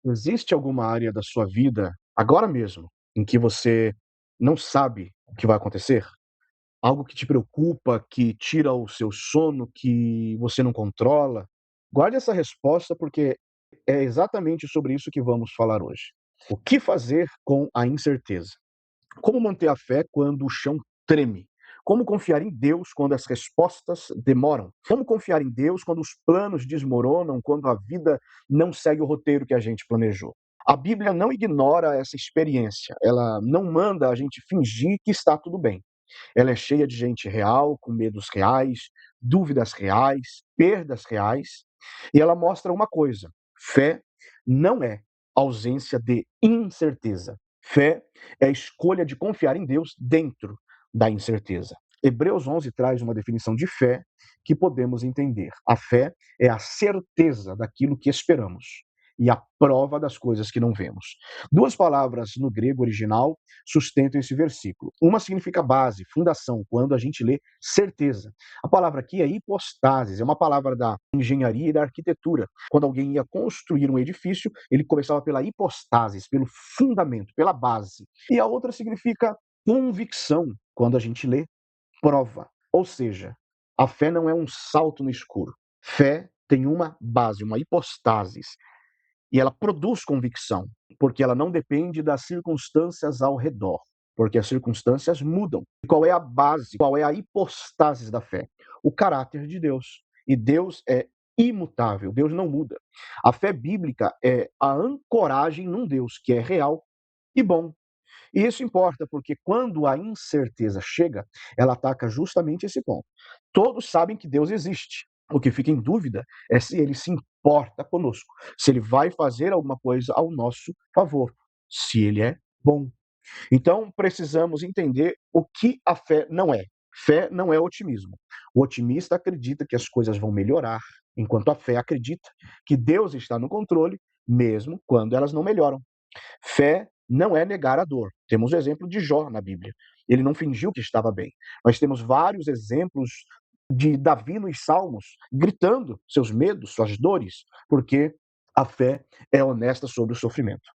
Existe alguma área da sua vida, agora mesmo, em que você não sabe o que vai acontecer? Algo que te preocupa, que tira o seu sono, que você não controla? Guarde essa resposta, porque é exatamente sobre isso que vamos falar hoje. O que fazer com a incerteza? Como manter a fé quando o chão treme? Como confiar em Deus quando as respostas demoram? Como confiar em Deus quando os planos desmoronam, quando a vida não segue o roteiro que a gente planejou? A Bíblia não ignora essa experiência, ela não manda a gente fingir que está tudo bem. Ela é cheia de gente real, com medos reais, dúvidas reais, perdas reais, e ela mostra uma coisa: fé não é ausência de incerteza. Fé é a escolha de confiar em Deus dentro da incerteza. Hebreus 11 traz uma definição de fé que podemos entender. A fé é a certeza daquilo que esperamos e a prova das coisas que não vemos. Duas palavras no grego original sustentam esse versículo. Uma significa base, fundação, quando a gente lê certeza. A palavra aqui é hipostasis, é uma palavra da engenharia e da arquitetura. Quando alguém ia construir um edifício, ele começava pela hipostasis, pelo fundamento, pela base. E a outra significa convicção, quando a gente lê prova. Ou seja, a fé não é um salto no escuro. Fé tem uma base, uma hipostasis. E ela produz convicção, porque ela não depende das circunstâncias ao redor, porque as circunstâncias mudam. E qual é a base, qual é a hipostase da fé? O caráter de Deus. E Deus é imutável, Deus não muda. A fé bíblica é a ancoragem num Deus que é real e bom. E isso importa, porque quando a incerteza chega, ela ataca justamente esse ponto. Todos sabem que Deus existe. O que fica em dúvida é se ele se importa conosco, se ele vai fazer alguma coisa ao nosso favor, se ele é bom. Então, precisamos entender o que a fé não é. Fé não é otimismo. O otimista acredita que as coisas vão melhorar, enquanto a fé acredita que Deus está no controle, mesmo quando elas não melhoram. Fé não é negar a dor. Temos o exemplo de Jó na Bíblia. Ele não fingiu que estava bem. Nós temos vários exemplos de Davi nos Salmos gritando seus medos, suas dores, porque a fé é honesta sobre o sofrimento.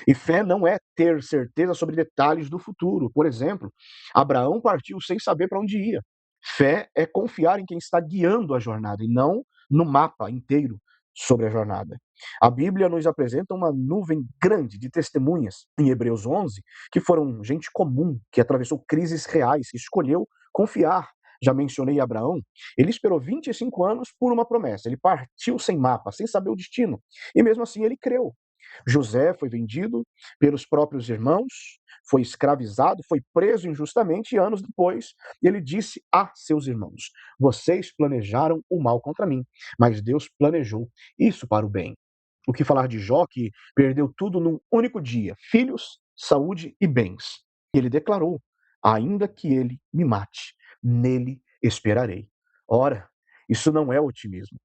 E fé não é ter certeza sobre detalhes do futuro. Por exemplo, Abraão partiu sem saber para onde ia. Fé é confiar em quem está guiando a jornada e não no mapa inteiro sobre a jornada. A Bíblia nos apresenta uma nuvem grande de testemunhas em Hebreus 11, que foram gente comum, que atravessou crises reais, que escolheu confiar. Já mencionei Abraão, ele esperou 25 anos por uma promessa, ele partiu sem mapa, sem saber o destino, e mesmo assim ele creu. José foi vendido pelos próprios irmãos, foi escravizado, foi preso injustamente e anos depois ele disse a seus irmãos: Vocês planejaram o mal contra mim, mas Deus planejou isso para o bem. O que falar de Jó, que perdeu tudo num único dia: filhos, saúde e bens. E ele declarou: Ainda que ele me mate, nele esperarei. Ora, isso não é otimismo.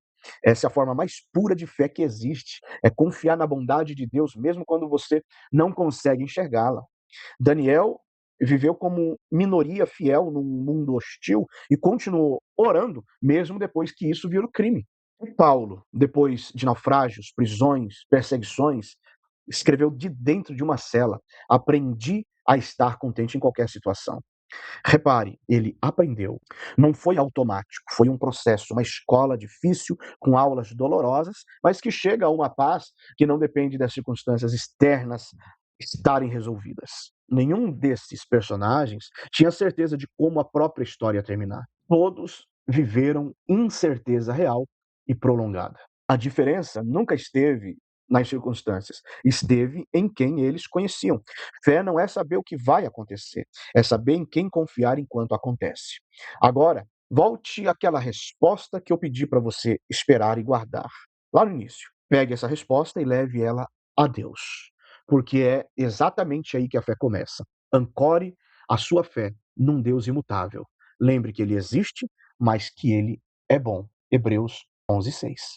Essa é a forma mais pura de fé que existe. É confiar na bondade de Deus, mesmo quando você não consegue enxergá-la. Daniel viveu como minoria fiel num mundo hostil e continuou orando, mesmo depois que isso virou crime. E Paulo, depois de naufrágios, prisões, perseguições, escreveu de dentro de uma cela: Aprendi a estar contente em qualquer situação. Repare, ele aprendeu. Não foi automático, foi um processo, uma escola difícil, com aulas dolorosas, mas que chega a uma paz que não depende das circunstâncias externas estarem resolvidas. Nenhum desses personagens tinha certeza de como a própria história ia terminar. Todos viveram incerteza real e prolongada. A diferença nunca esteve nas circunstâncias, esteve em quem eles conheciam. Fé não é saber o que vai acontecer, é saber em quem confiar enquanto acontece. Agora, volte àquela resposta que eu pedi para você esperar e guardar. Lá no início, pegue essa resposta e leve ela a Deus, porque é exatamente aí que a fé começa. Ancore a sua fé num Deus imutável. Lembre que ele existe, mas que ele é bom. Hebreus 11:6.